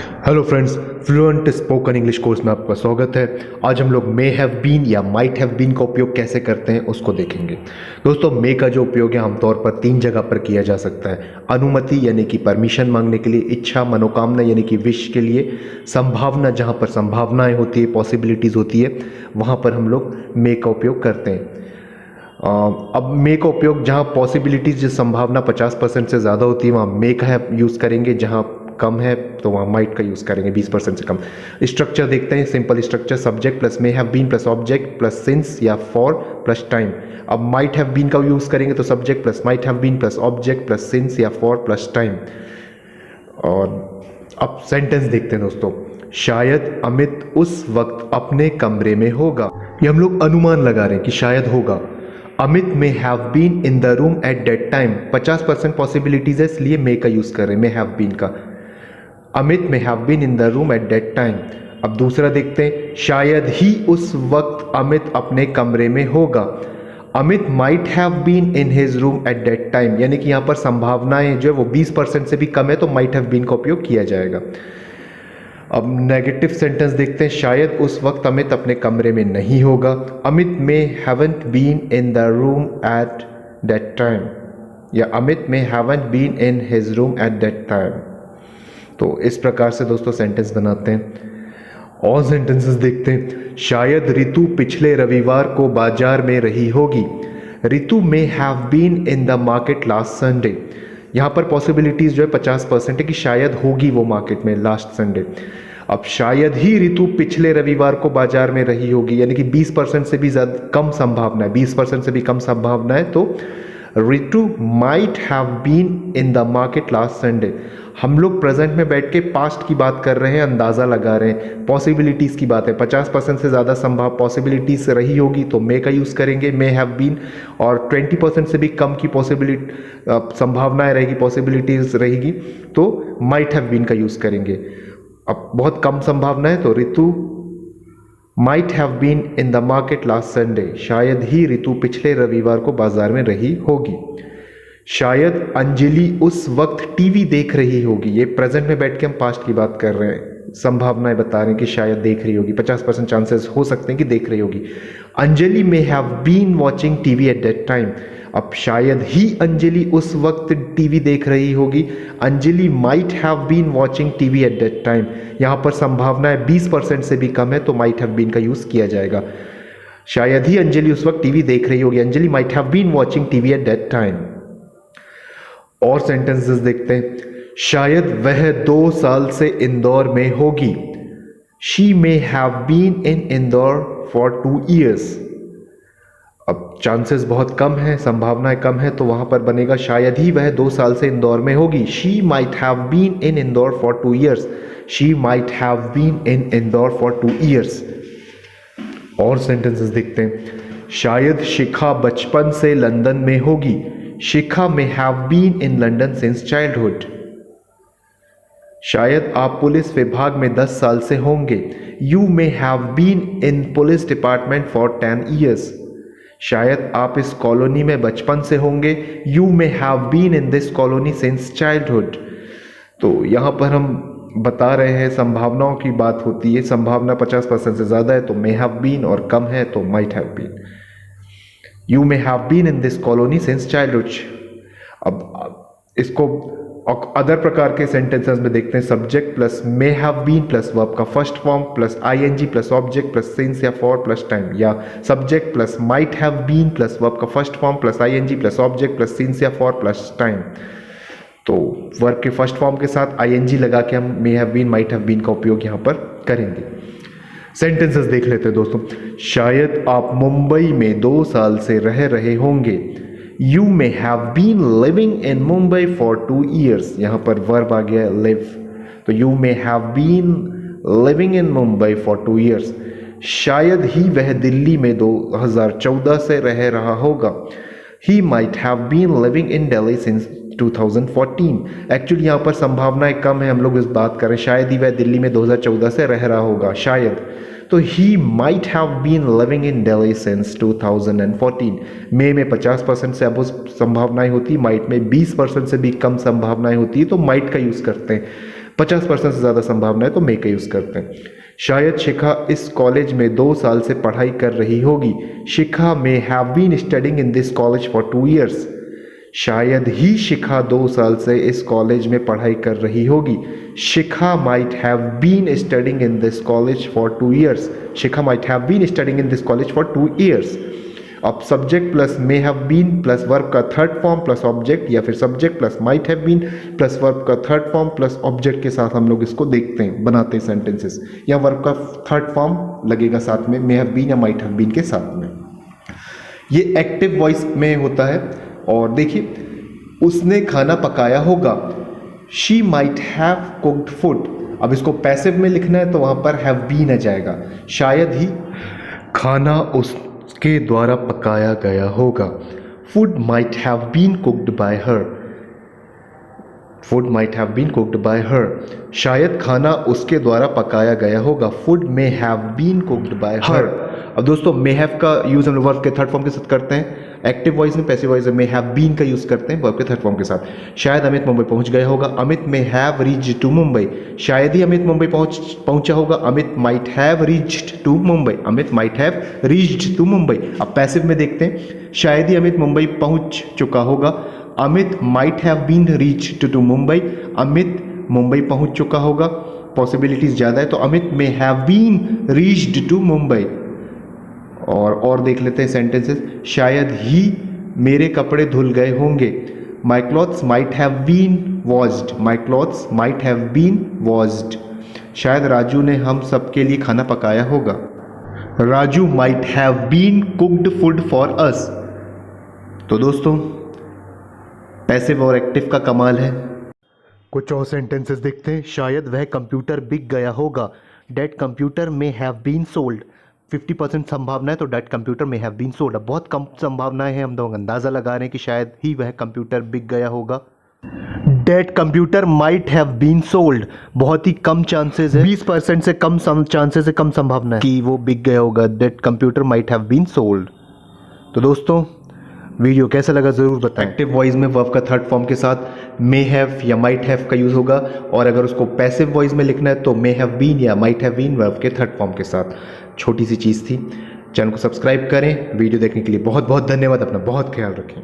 Hello friends, fluent spoken English course में आपका स्वागत है। आज हम लोग मे हैव बीन या माइट हैव बीन का उपयोग कैसे करते हैं उसको देखेंगे। दोस्तों, मे का जो उपयोग है आमतौर पर 3 जगह पर किया जा सकता है। अनुमति यानी कि परमिशन मांगने के लिए, इच्छा मनोकामना यानी कि विश के लिए, संभावना जहाँ पर संभावनाएं होती है, पॉसिबिलिटीज़ होती है, वहाँ पर हम लोग मे का उपयोग करते हैं। अब मे का उपयोग जहाँ पॉसिबिलिटीज़ जो संभावना 50% से ज़्यादा होती है वहाँ मे का यूज़ करेंगे, जहाँ कम है तो वहाँ माइट का यूज़ करेंगे 20% से कम। स्ट्रक्चर देखते हैं, simple structure, subject plus may have been plus object plus since या फॉर प्लस टाइम। अब माइट हैव बीन का यूज़ करेंगे तो subject plus might have been plus object plus since या फॉर प्लस टाइम। और अब सेंटेंस देखते हैं दोस्तों। शायद अमित उस वक्त अपने कमरे में होगा। ये हम लोग अनुमान लगा रहे हैं कि शायद होगा। Amit may have been in the room at that time, 50% possibilities है इसलिए मे का यूज कर रहे हैं, मे हैव बीन का। Amit may have been in the room at that time. अब दूसरा देखते हैं, शायद ही उस वक्त अमित अपने कमरे में होगा। Amit might have been in his room at that time, यानी कि यहाँ पर संभावनाएं जो है वो 20% से भी कम है तो माइट हैव बीन का उपयोग किया जाएगा। अब नेगेटिव सेंटेंस देखते हैं, शायद उस वक्त अमित अपने कमरे में नहीं होगा। Amit may haven't been in the room at that time, या Amit may haven't been in his room at that time. तो इस प्रकार से दोस्तों सेंटेंस बनाते हैं। और सेंटेंसेस देखते हैं, शायद रितु पिछले रविवार को बाजार में रही होगी। Ritu may have been in the market last Sunday. यहाँ पर पॉसिबिलिटीज जो है 50% है कि शायद होगी वो मार्केट में लास्ट संडे। अब शायद ही रितु पिछले रविवार को बाजार में रही होगी, यानी कि 20% से भी ज़्यादा कम संभावना है, 20% से भी कम संभावना है, तो Ritu might have been in the market last Sunday. हम लोग प्रेजेंट में बैठ के पास्ट की बात कर रहे हैं, अंदाज़ा लगा रहे हैं, पॉसिबिलिटीज़ की बात है। 50% से ज़्यादा संभव पॉसिबिलिटीज़ रही होगी तो मे का यूज़ करेंगे, मे हैव बीन। और 20% से भी कम की पॉसिबिलिटी संभावनाएं रहेगी, पॉसिबिलिटीज़ रहेगी तो माइट हैव बीन का यूज़ करेंगे। अब बहुत कम संभावना है तो Ritu might have been in the market last Sunday. शायद ही रितु पिछले रविवार को बाजार में रही होगी। शायद अंजलि उस वक्त टीवी देख रही होगी। ये प्रेजेंट में बैठ के हम पास्ट की बात कर रहे हैं, संभावनाएं बता रहे हैं कि शायद देख रही होगी, 50% चांसेस हो सकते हैं कि देख रही होगी। Anjali may have been watching TV at that time. अब शायद ही अंजलि उस वक्त टीवी देख रही होगी। Anjali might have been watching TV at that time. यहाँ पर संभावना है 20% से भी कम है तो माइट हैव बीन का यूज किया जाएगा। शायद ही अंजलि उस वक्त टीवी देख रही होगी। Anjali might have been watching TV at that time. और सेंटेंसेस देखते हैं, शायद वह 2 साल से इंदौर में होगी। She may have been in Indore for 2 years। अब चांसेस बहुत कम है, संभावनाएं कम है तो वहां पर बनेगा शायद ही वह 2 साल से इंदौर में होगी। She might have been in Indore for 2 years। She might have been in Indore for 2 years। और सेंटेंसेस देखते हैं, शायद शिखा बचपन से लंदन में होगी। Shikha may have been in London since childhood. शायद आप पुलिस विभाग में 10 साल से होंगे। You may have been in police department for 10 years। शायद आप इस कॉलोनी में बचपन से होंगे। You may have been in this colony since childhood. तो यहाँ पर हम बता रहे हैं संभावनाओं की बात होती है। संभावना 50% से ज़्यादा है तो मे हैव बीन, और कम है तो might have been. You may have been in this colony since childhood. अब इसको अदर प्रकार के सेंटेंसेस में देखते हैं, subject plus may have been plus verb का first form plus I N G plus object plus since या फॉर प्लस टाइम, या subject plus might have been plus verb का first form plus I N G plus object plus since या for plus time. तो verb के first form के साथ ING लगा के हम may have been might have been का उपयोग यहाँ पर करेंगे। सेंटेंसेस देख लेते हैं दोस्तों। शायद आप मुंबई में 2 साल से रह रहे होंगे। You may have been living in Mumbai for 2 years। यहाँ पर वर्ब आ गया लिव, तो you may have been living in Mumbai for 2 years। शायद ही वह दिल्ली में 2014 से रह रहा होगा। He might have been living in Delhi since 2014। Actually यहाँ पर संभावनाएं कम है, हम लोग इस बात करें शायद ही वह दिल्ली में 2014 से रह रहा होगा, शायद। तो he might have been living in Delhi since 2014। May में 50% से अब संभावनाएं होती, माइट में 20% से भी कम संभावनाएं होती है तो माइट का यूज़ करते हैं। 50% से ज़्यादा संभावना है तो मे का यूज़ करते हैं। शायद शिखा इस कॉलेज में 2 साल से पढ़ाई कर रही होगी। Shikha may have been studying in this college for 2 years. शायद ही शिखा 2 साल से इस कॉलेज में पढ़ाई कर रही होगी। Shikha might have been studying in this college for 2 years. Shikha might have been studying in this college for 2 years. अब subject plus may have been plus verb का थर्ड फॉर्म प्लस ऑब्जेक्ट, या फिर subject plus might have been plus verb का third form plus object के साथ हम लोग इसको देखते हैं, बनाते हैं सेंटेंसेस। या वर्ब का थर्ड फॉर्म लगेगा साथ में मे हैव बीन या माइट हैव बीन के साथ में। ये एक्टिव वॉइस में होता है। और देखिए, उसने खाना पकाया होगा, she might have cooked food. अब इसको पैसिव में लिखना है तो वहाँ पर हैव बीन आ जाएगा। शायद ही खाना उसके द्वारा पकाया गया होगा। Food might have been cooked by her. Food might have been cooked by her. शायद खाना उसके द्वारा पकाया गया होगा। Food may have been cooked by her. अब दोस्तों, मे हैव का यूज हम लोग वर्ब के थर्ड फॉर्म के साथ करते हैं। एक्टिव वॉइस में, पैसिव वॉइस में मे हैव बीन का यूज करते हैं वर्ब के थर्ड फॉर्म के साथ। शायद अमित मुंबई पहुंच गया होगा। Amit may have reached to Mumbai. शायद ही अमित मुंबई पहुंचा होगा। Amit might have reached to Mumbai. Amit might have reached to Mumbai. अब पैसिव में देखते हैं। शायद ही अमित मुंबई पहुंच चुका होगा। Amit might have been reached to Mumbai. Amit Mumbai पहुंच चुका होगा, पॉसिबिलिटीज ज़्यादा है तो Amit may have been reached to Mumbai. और देख लेते हैं सेंटेंसेस। शायद ही मेरे कपड़े धुल गए होंगे। My clothes might have been washed. My clothes might have been washed. शायद राजू ने हम सबके लिए खाना पकाया होगा। Raju might have been cooked food for us. तो दोस्तों, पैसिव और एक्टिव का कमाल है। कुछ और सेंटेंसेस देखते हैं। शायद वह कंप्यूटर बिक गया होगा। डेट कंप्यूटर में हैव बीन सोल्ड। 50% संभावना है तो डेट कंप्यूटर में हैव बीन सोल्ड। अब बहुत कम संभावनाएं हैं, हम लोग अंदाज़ा लगा रहे हैं कि शायद ही वह कंप्यूटर बिक गया होगा। That computer might have been sold, बहुत ही कम चांसेस है, 20% से कम चांसेस है, कम संभावना है कि वो बिक गया होगा। That computer might have been sold. तो दोस्तों, वीडियो कैसा लगा ज़रूर बताएं। एक्टिव वॉइस में वर्ब का थर्ड फॉर्म के साथ मे हैव या माइट हैव का यूज़ होगा, और अगर उसको पैसिव वॉइस में लिखना है तो मे हैव बीन या माइट हैव बीन वर्ब के थर्ड फॉर्म के साथ। छोटी सी चीज़ थी। चैनल को सब्सक्राइब करें। वीडियो देखने के लिए बहुत बहुत धन्यवाद। अपना बहुत ख्याल रखें।